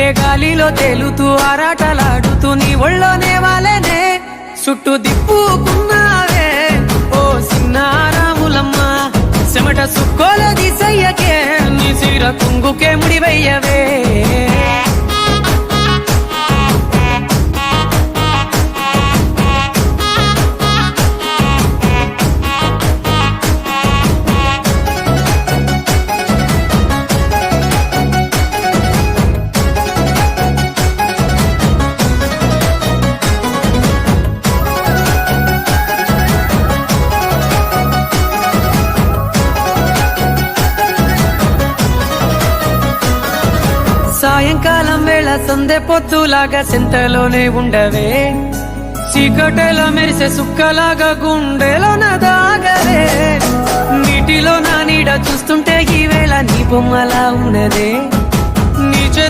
గుండె గాలిలో తేలుతూ ఆరాటలాడుతూ నీ ఒళ్ళోనే వాలేనే చుట్టూ దిప్పుకున్నావే ఓ సిన్నారాములమ్మ చెమట సుక్కోల దిశయ్యకే నీ సిర కుంగుకే ముడివయ్యవే సాయంకాలం వేళ సందె పొద్దులాగా సింతలోనే ఉండవే చీకటిలో మెరిసే సుక్కలాగా గుండెలోన దాగవే నీటిలో నా నీడ చూస్తుంటే ఈ వేళ నీ బొమ్మలా ఉన్నదే